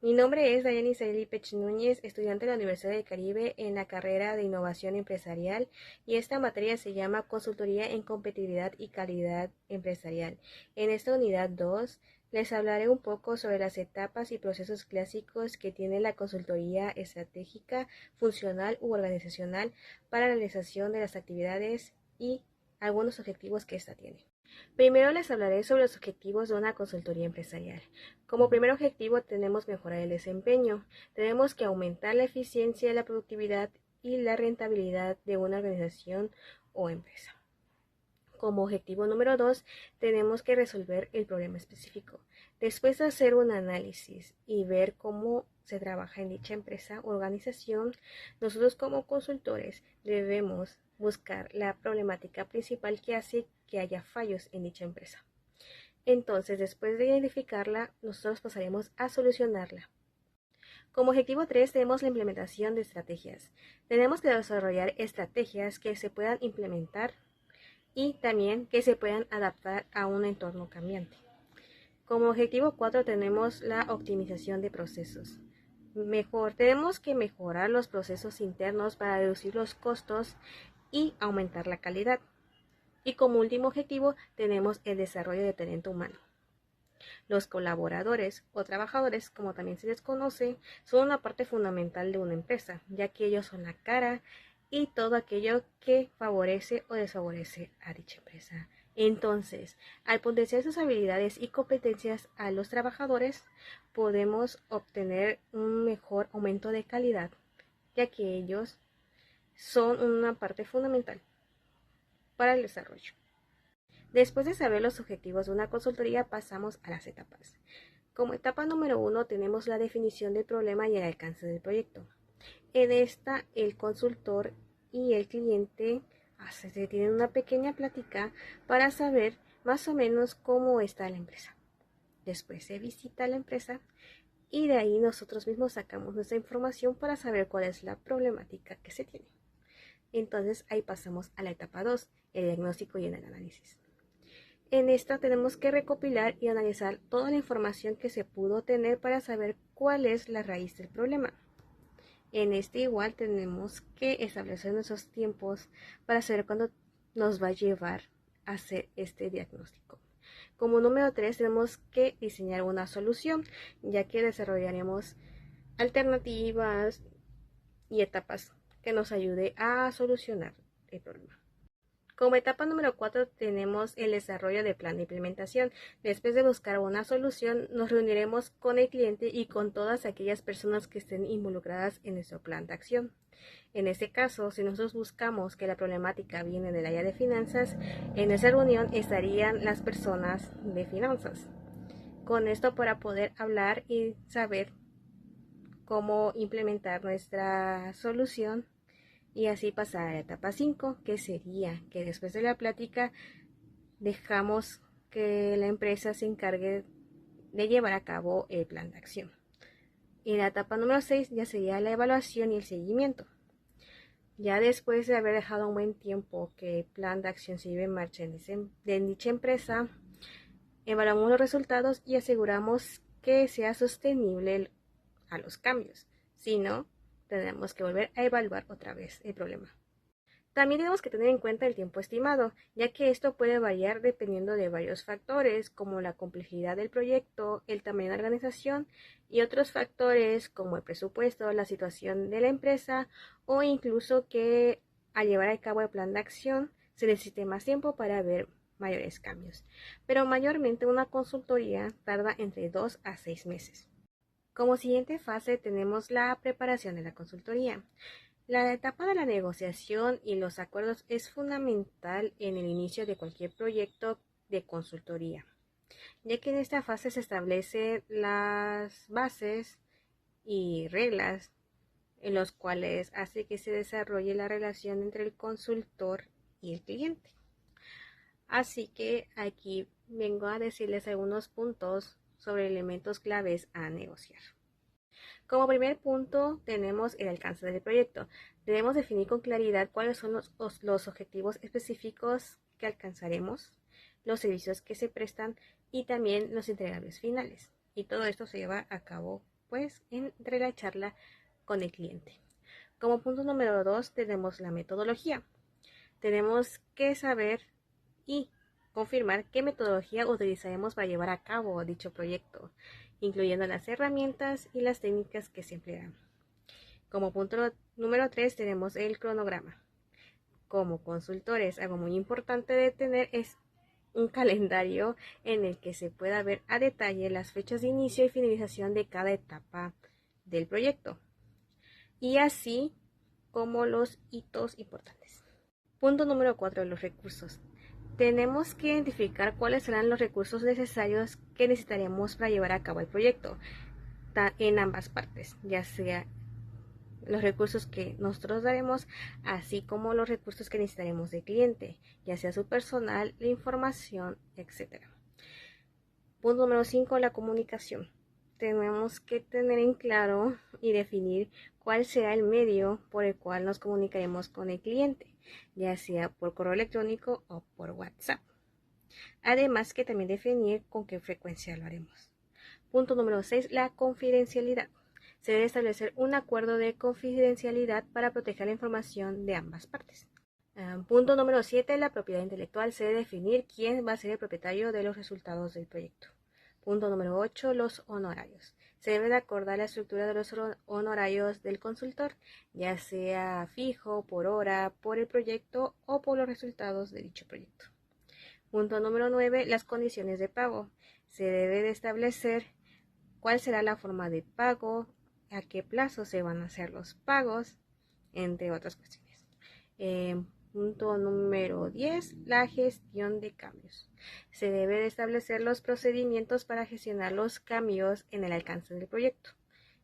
Mi nombre es Dayani Saeli Pech Núñez, estudiante de la Universidad del Caribe en la carrera de Innovación Empresarial, y esta materia se llama Consultoría en Competitividad y Calidad Empresarial. En esta unidad 2 les hablaré un poco sobre las etapas y procesos clásicos que tiene la consultoría estratégica, funcional u organizacional para la realización de las actividades y algunos objetivos que ésta tiene. Primero les hablaré sobre los objetivos de una consultoría empresarial. Como primer objetivo tenemos mejorar el desempeño. Tenemos que aumentar la eficiencia, la productividad y la rentabilidad de una organización o empresa. Como objetivo número 2, tenemos que resolver el problema específico. Después de hacer un análisis y ver cómo se trabaja en dicha empresa o organización, nosotros como consultores debemos buscar la problemática principal que hace que haya fallos en dicha empresa. Entonces, después de identificarla, nosotros pasaremos a solucionarla. Como objetivo 3 tenemos la implementación de estrategias. Tenemos que desarrollar estrategias que se puedan implementar y también que se puedan adaptar a un entorno cambiante. Como objetivo 4 tenemos la optimización de procesos. Tenemos que mejorar los procesos internos para reducir los costos y aumentar la calidad. Y como último objetivo tenemos el desarrollo de talento humano. Los colaboradores o trabajadores, como también se les conoce, son una parte fundamental de una empresa, ya que ellos son la cara y todo aquello que favorece o desfavorece a dicha empresa. Entonces, al potenciar sus habilidades y competencias a los trabajadores, podemos obtener un mejor aumento de calidad, ya que ellos son una parte fundamental para el desarrollo. Después de saber los objetivos de una consultoría, pasamos a las etapas. Como etapa número 1 tenemos la definición del problema y el alcance del proyecto. En esta, el consultor y el cliente tienen una pequeña plática para saber más o menos cómo está la empresa. Después se visita la empresa y de ahí nosotros mismos sacamos nuestra información para saber cuál es la problemática que se tiene. Entonces ahí pasamos a la etapa 2, el diagnóstico y el análisis. En esta tenemos que recopilar y analizar toda la información que se pudo tener para saber cuál es la raíz del problema. En este igual tenemos que establecer nuestros tiempos para saber cuándo nos va a llevar a hacer este diagnóstico. Como número 3 tenemos que diseñar una solución, ya que desarrollaremos alternativas y etapas que nos ayude a solucionar el problema. Como etapa número 4 tenemos el desarrollo de plan de implementación. Después de buscar una solución, nos reuniremos con el cliente y con todas aquellas personas que estén involucradas en nuestro plan de acción. En este caso, si nosotros buscamos que la problemática viene del área de finanzas, en esa reunión estarían las personas de finanzas. Con esto para poder hablar y saber cómo implementar nuestra solución y así pasar a la etapa 5, que sería que después de la plática dejamos que la empresa se encargue de llevar a cabo el plan de acción. Y la etapa número 6 ya sería la evaluación y el seguimiento. Ya después de haber dejado un buen tiempo que el plan de acción se lleve en marcha en dicha empresa, evaluamos los resultados y aseguramos que sea sostenible a los cambios. Si no, tenemos que volver a evaluar otra vez el problema. También tenemos que tener en cuenta el tiempo estimado, ya que esto puede variar dependiendo de varios factores, como la complejidad del proyecto, el tamaño de la organización y otros factores como el presupuesto, la situación de la empresa o incluso que al llevar a cabo el plan de acción se necesite más tiempo para ver mayores cambios. Pero mayormente una consultoría tarda entre 2 a 6 meses. Como siguiente fase tenemos la preparación de la consultoría. La etapa de la negociación y los acuerdos es fundamental en el inicio de cualquier proyecto de consultoría, ya que en esta fase se establecen las bases y reglas en los cuales hace que se desarrolle la relación entre el consultor y el cliente. Así que aquí vengo a decirles algunos puntos sobre elementos claves a negociar. Como primer punto tenemos el alcance del proyecto. Debemos definir con claridad cuáles son los objetivos específicos que alcanzaremos, los servicios que se prestan y también los entregables finales. Y todo esto se lleva a cabo después entre la charla con el cliente. Como punto número 2 tenemos la metodología. Tenemos que saber y confirmar qué metodología utilizaremos para llevar a cabo dicho proyecto, incluyendo las herramientas y las técnicas que se emplean. Como punto número 3 tenemos el cronograma. Como consultores, algo muy importante de tener es un calendario en el que se pueda ver a detalle las fechas de inicio y finalización de cada etapa del proyecto, y así como los hitos importantes. Punto número 4, los recursos. Tenemos que identificar cuáles serán los recursos necesarios que necesitaremos para llevar a cabo el proyecto en ambas partes, ya sea los recursos que nosotros daremos, así como los recursos que necesitaremos del cliente, ya sea su personal, la información, etc. Punto número 5, la comunicación. Tenemos que tener en claro y definir cuál será el medio por el cual nos comunicaremos con el cliente, ya sea por correo electrónico o por WhatsApp. Además que también definir con qué frecuencia lo haremos. Punto número 6, la confidencialidad. Se debe establecer un acuerdo de confidencialidad para proteger la información de ambas partes. Punto número 7, la propiedad intelectual. Se debe definir quién va a ser el propietario de los resultados del proyecto. Punto número 8, los honorarios. Se debe de acordar la estructura de los honorarios del consultor, ya sea fijo, por hora, por el proyecto o por los resultados de dicho proyecto. Punto número 9, las condiciones de pago. Se debe de establecer cuál será la forma de pago, a qué plazo se van a hacer los pagos, entre otras cuestiones. Punto número 10, la gestión de cambios. Se debe de establecer los procedimientos para gestionar los cambios en el alcance del proyecto.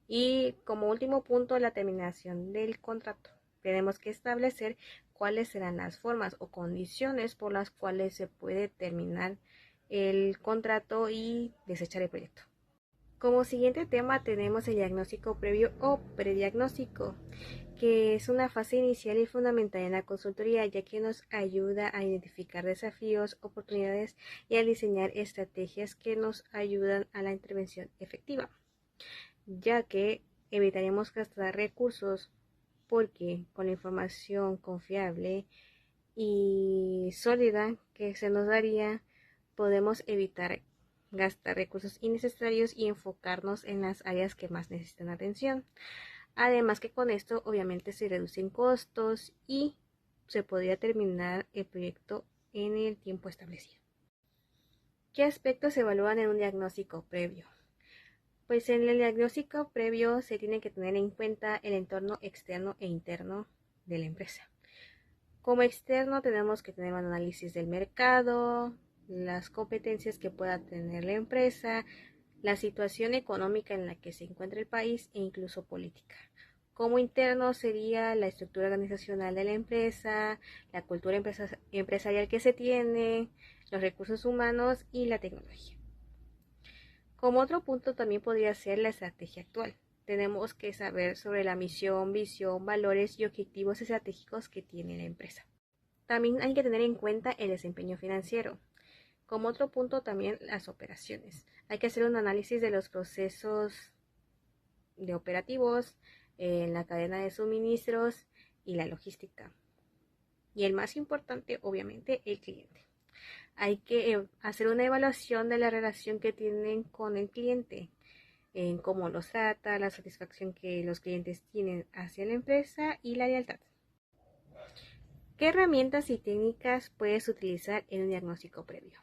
Y como último punto, la terminación del contrato. Tenemos que establecer cuáles serán las formas o condiciones por las cuales se puede terminar el contrato y desechar el proyecto. Como siguiente tema tenemos el diagnóstico previo o prediagnóstico, que es una fase inicial y fundamental en la consultoría, ya que nos ayuda a identificar desafíos, oportunidades y a diseñar estrategias que nos ayudan a la intervención efectiva, ya que evitaremos gastar recursos porque con la información confiable y sólida que se nos daría podemos evitar gastar recursos innecesarios y enfocarnos en las áreas que más necesitan atención. Además que con esto obviamente se reducen costos y se podría terminar el proyecto en el tiempo establecido. ¿Qué aspectos se evalúan en un diagnóstico previo? Pues en el diagnóstico previo se tiene que tener en cuenta el entorno externo e interno de la empresa. Como externo tenemos que tener un análisis del mercado, las competencias que pueda tener la empresa, la situación económica en la que se encuentra el país e incluso política. Como interno sería la estructura organizacional de la empresa, la cultura empresarial que se tiene, los recursos humanos y la tecnología. Como otro punto también podría ser la estrategia actual. Tenemos que saber sobre la misión, visión, valores y objetivos estratégicos que tiene la empresa. También hay que tener en cuenta el desempeño financiero. Como otro punto también las operaciones. Hay que hacer un análisis de los procesos de operativos, en la cadena de suministros y la logística. Y el más importante, obviamente, el cliente. Hay que hacer una evaluación de la relación que tienen con el cliente, en cómo los trata, la satisfacción que los clientes tienen hacia la empresa y la lealtad. ¿Qué herramientas y técnicas puedes utilizar en un diagnóstico previo?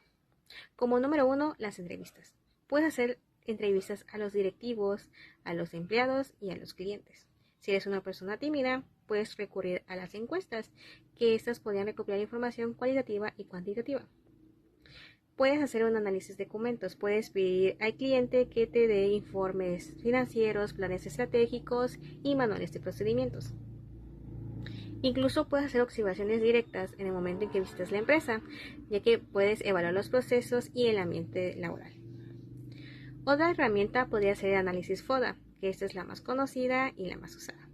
Como número 1, las entrevistas. Puedes hacer entrevistas a los directivos, a los empleados y a los clientes. Si eres una persona tímida, puedes recurrir a las encuestas, que estas podrían recopilar información cualitativa y cuantitativa. Puedes hacer un análisis de documentos, puedes pedir al cliente que te dé informes financieros, planes estratégicos y manuales de procedimientos. Incluso puedes hacer observaciones directas en el momento en que visitas la empresa, ya que puedes evaluar los procesos y el ambiente laboral. Otra herramienta podría ser el análisis FODA, que esta es la más conocida y la más usada.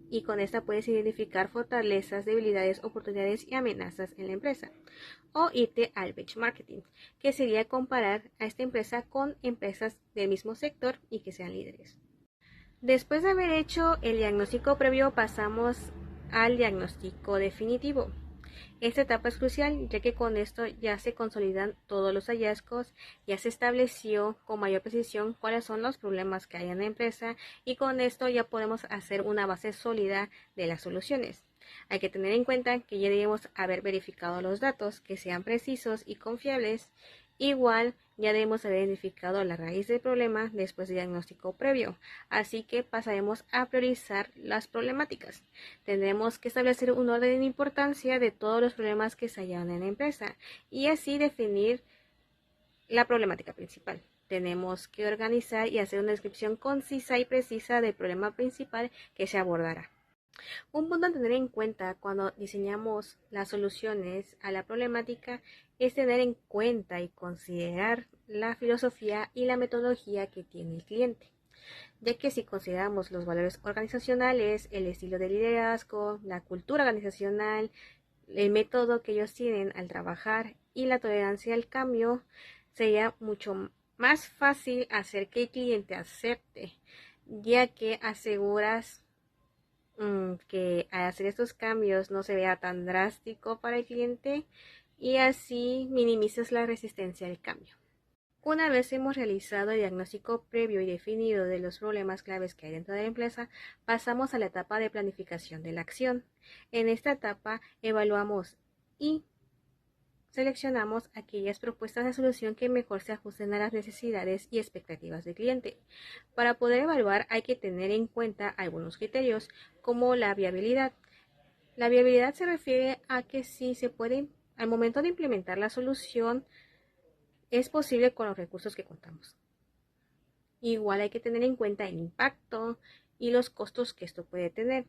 y con esta puedes identificar fortalezas, debilidades, oportunidades y amenazas en la empresa. O irte al benchmarking, que sería comparar a esta empresa con empresas del mismo sector y que sean líderes. Después de haber hecho el diagnóstico previo, pasamos al diagnóstico definitivo. Esta etapa es crucial, ya que con esto ya se consolidan todos los hallazgos, ya se estableció con mayor precisión cuáles son los problemas que hay en la empresa y con esto ya podemos hacer una base sólida de las soluciones. Hay que tener en cuenta que ya debemos haber verificado los datos, que sean precisos y confiables. Igual ya debemos haber identificado la raíz del problema después del diagnóstico previo, así que pasaremos a priorizar las problemáticas. Tendremos que establecer un orden de importancia de todos los problemas que se hallan en la empresa y así definir la problemática principal. Tenemos que organizar y hacer una descripción concisa y precisa del problema principal que se abordará. Un punto a tener en cuenta cuando diseñamos las soluciones a la problemática es tener en cuenta y considerar la filosofía y la metodología que tiene el cliente, ya que si consideramos los valores organizacionales, el estilo de liderazgo, la cultura organizacional, el método que ellos tienen al trabajar y la tolerancia al cambio, sería mucho más fácil hacer que el cliente acepte, ya que aseguras que al hacer estos cambios no se vea tan drástico para el cliente y así minimizas la resistencia al cambio. Una vez hemos realizado el diagnóstico previo y definido de los problemas claves que hay dentro de la empresa, pasamos a la etapa de planificación de la acción. En esta etapa evaluamos y seleccionamos aquellas propuestas de solución que mejor se ajusten a las necesidades y expectativas del cliente. Para poder evaluar hay que tener en cuenta algunos criterios como la viabilidad. La viabilidad se refiere a que si se puede, al momento de implementar la solución, es posible con los recursos que contamos. Igual hay que tener en cuenta el impacto y los costos que esto puede tener.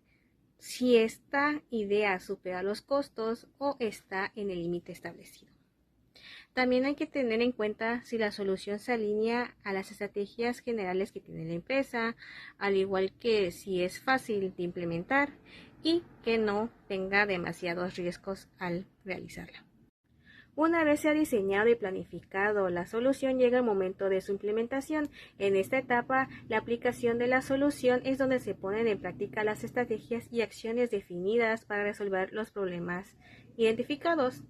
Si esta idea supera los costos o está en el límite establecido. También hay que tener en cuenta si la solución se alinea a las estrategias generales que tiene la empresa, al igual que si es fácil de implementar y que no tenga demasiados riesgos al realizarla. Una vez se ha diseñado y planificado la solución, llega el momento de su implementación. En esta etapa, la aplicación de la solución es donde se ponen en práctica las estrategias y acciones definidas para resolver los problemas identificados.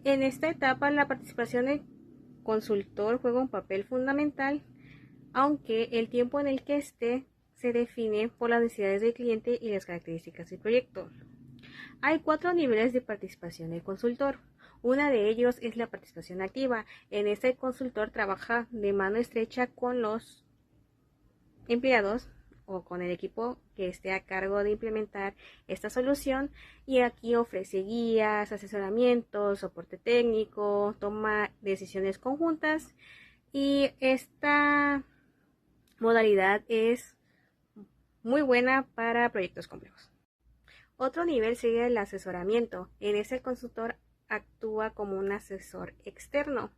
En esta etapa, la participación del consultor juega un papel fundamental, aunque el tiempo en el que esté se define por las necesidades del cliente y las características del proyecto. Hay 4 niveles de participación del consultor. Una de ellos es la participación activa. En esta el consultor trabaja de mano estrecha con los empleados o con el equipo que esté a cargo de implementar esta solución y aquí ofrece guías, asesoramientos, soporte técnico, toma decisiones conjuntas y esta modalidad es muy buena para proyectos complejos. Otro nivel sería el asesoramiento. En este el consultor actúa como un asesor externo.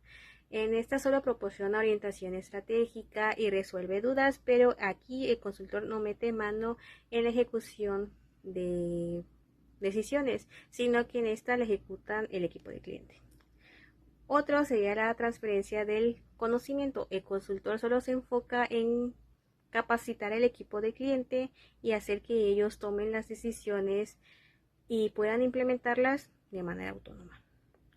En esta solo proporciona orientación estratégica y resuelve dudas, pero aquí el consultor no mete mano en la ejecución de decisiones, sino que en esta la ejecutan el equipo de cliente. Otro sería la transferencia del conocimiento. El consultor solo se enfoca en capacitar al equipo de cliente y hacer que ellos tomen las decisiones y puedan implementarlas de manera autónoma.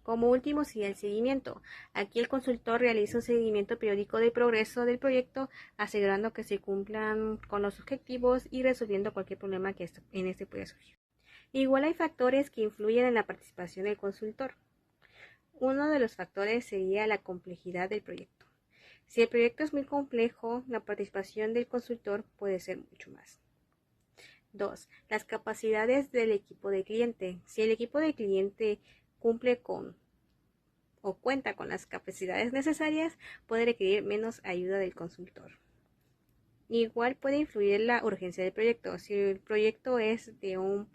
Como último sería el seguimiento. Aquí el consultor realiza un seguimiento periódico del progreso del proyecto, asegurando que se cumplan con los objetivos y resolviendo cualquier problema que en este pueda surgir. Igual hay factores que influyen en la participación del consultor. Uno de los factores sería la complejidad del proyecto. Si el proyecto es muy complejo, la participación del consultor puede ser mucho más. 2. Las capacidades del equipo de cliente. Si el equipo de cliente cumple con o cuenta con las capacidades necesarias, puede requerir menos ayuda del consultor. Igual puede influir la urgencia del proyecto. Si el proyecto es de un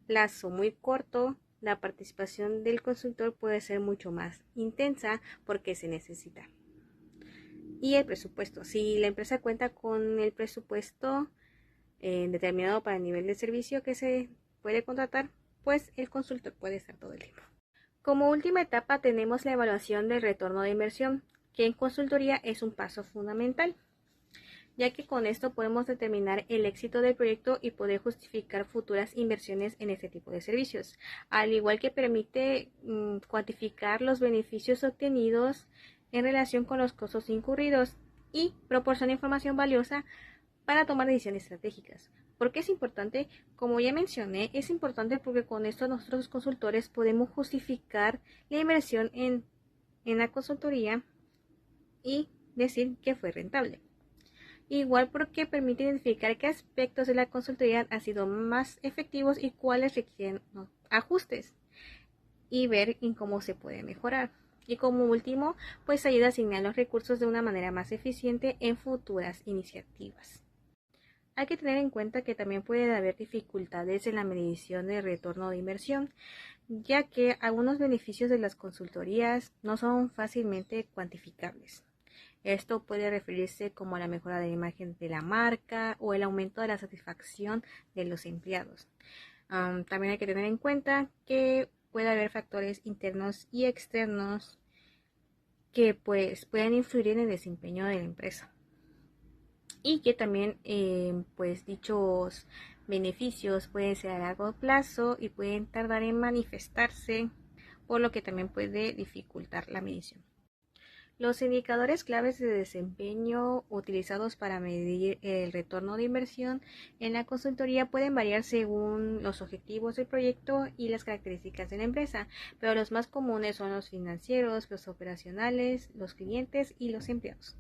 plazo muy corto, la participación del consultor puede ser mucho más intensa porque se necesita. Y el presupuesto. Si la empresa cuenta con el presupuesto determinado para el nivel de servicio que se puede contratar, pues el consultor puede estar todo el tiempo. Como última etapa tenemos la evaluación del retorno de inversión, que en consultoría es un paso fundamental, ya que con esto podemos determinar el éxito del proyecto y poder justificar futuras inversiones en este tipo de servicios, al igual que permite cuantificar los beneficios obtenidos en relación con los costos incurridos y proporciona información valiosa para tomar decisiones estratégicas. ¿Por qué es importante? Como ya mencioné, es importante porque con esto nosotros consultores podemos justificar la inversión en la consultoría y decir que fue rentable. Igual porque permite identificar qué aspectos de la consultoría han sido más efectivos y cuáles requieren ajustes y ver en cómo se puede mejorar. Y como último, pues ayuda a asignar los recursos de una manera más eficiente en futuras iniciativas. Hay que tener en cuenta que también puede haber dificultades en la medición de retorno de inversión, ya que algunos beneficios de las consultorías no son fácilmente cuantificables. Esto puede referirse como a la mejora de la imagen de la marca o el aumento de la satisfacción de los empleados. También hay que tener en cuenta que puede haber factores internos y externos que pues puedan influir en el desempeño de la empresa y que también pues dichos beneficios pueden ser a largo plazo y pueden tardar en manifestarse, por lo que también puede dificultar la medición. Los indicadores claves de desempeño utilizados para medir el retorno de inversión en la consultoría pueden variar según los objetivos del proyecto y las características de la empresa, pero los más comunes son los financieros, los operacionales, los clientes y los empleados.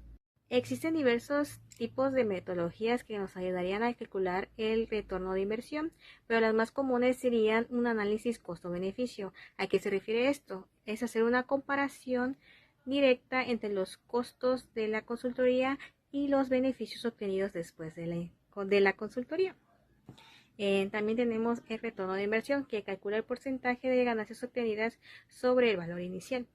Existen diversos tipos de metodologías que nos ayudarían a calcular el retorno de inversión, pero las más comunes serían un análisis costo-beneficio. ¿A qué se refiere esto? Es hacer una comparación directa entre los costos de la consultoría y los beneficios obtenidos después de la consultoría. También tenemos el retorno de inversión, que calcula el porcentaje de ganancias obtenidas sobre el valor inicial.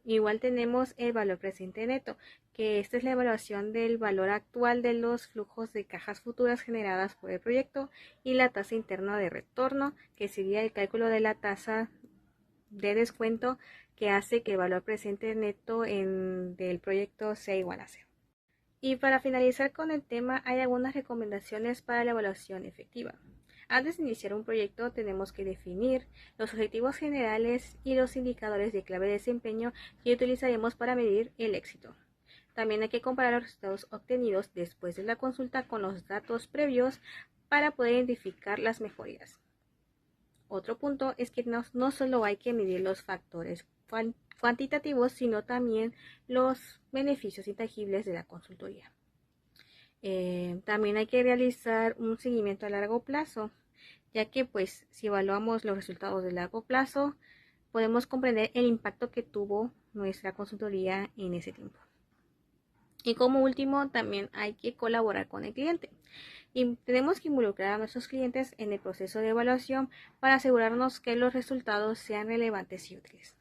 Igual tenemos el valor presente neto, que esta es la evaluación del valor actual de los flujos de cajas futuras generadas por el proyecto, y la tasa interna de retorno, que sería el cálculo de la tasa de descuento que hace que el valor presente neto del proyecto sea igual a 0. Y para finalizar con el tema, hay algunas recomendaciones para la evaluación efectiva. Antes de iniciar un proyecto tenemos que definir los objetivos generales y los indicadores de clave de desempeño que utilizaremos para medir el éxito. También hay que comparar los resultados obtenidos después de la consulta con los datos previos para poder identificar las mejorías. Otro punto es que no solo hay que medir los factores cuantitativos, sino también los beneficios intangibles de la consultoría. También hay que realizar un seguimiento a largo plazo, ya que pues si evaluamos los resultados de largo plazo, podemos comprender el impacto que tuvo nuestra consultoría en ese tiempo. Y como último, también hay que colaborar con el cliente. Y tenemos que involucrar a nuestros clientes en el proceso de evaluación para asegurarnos que los resultados sean relevantes y útiles.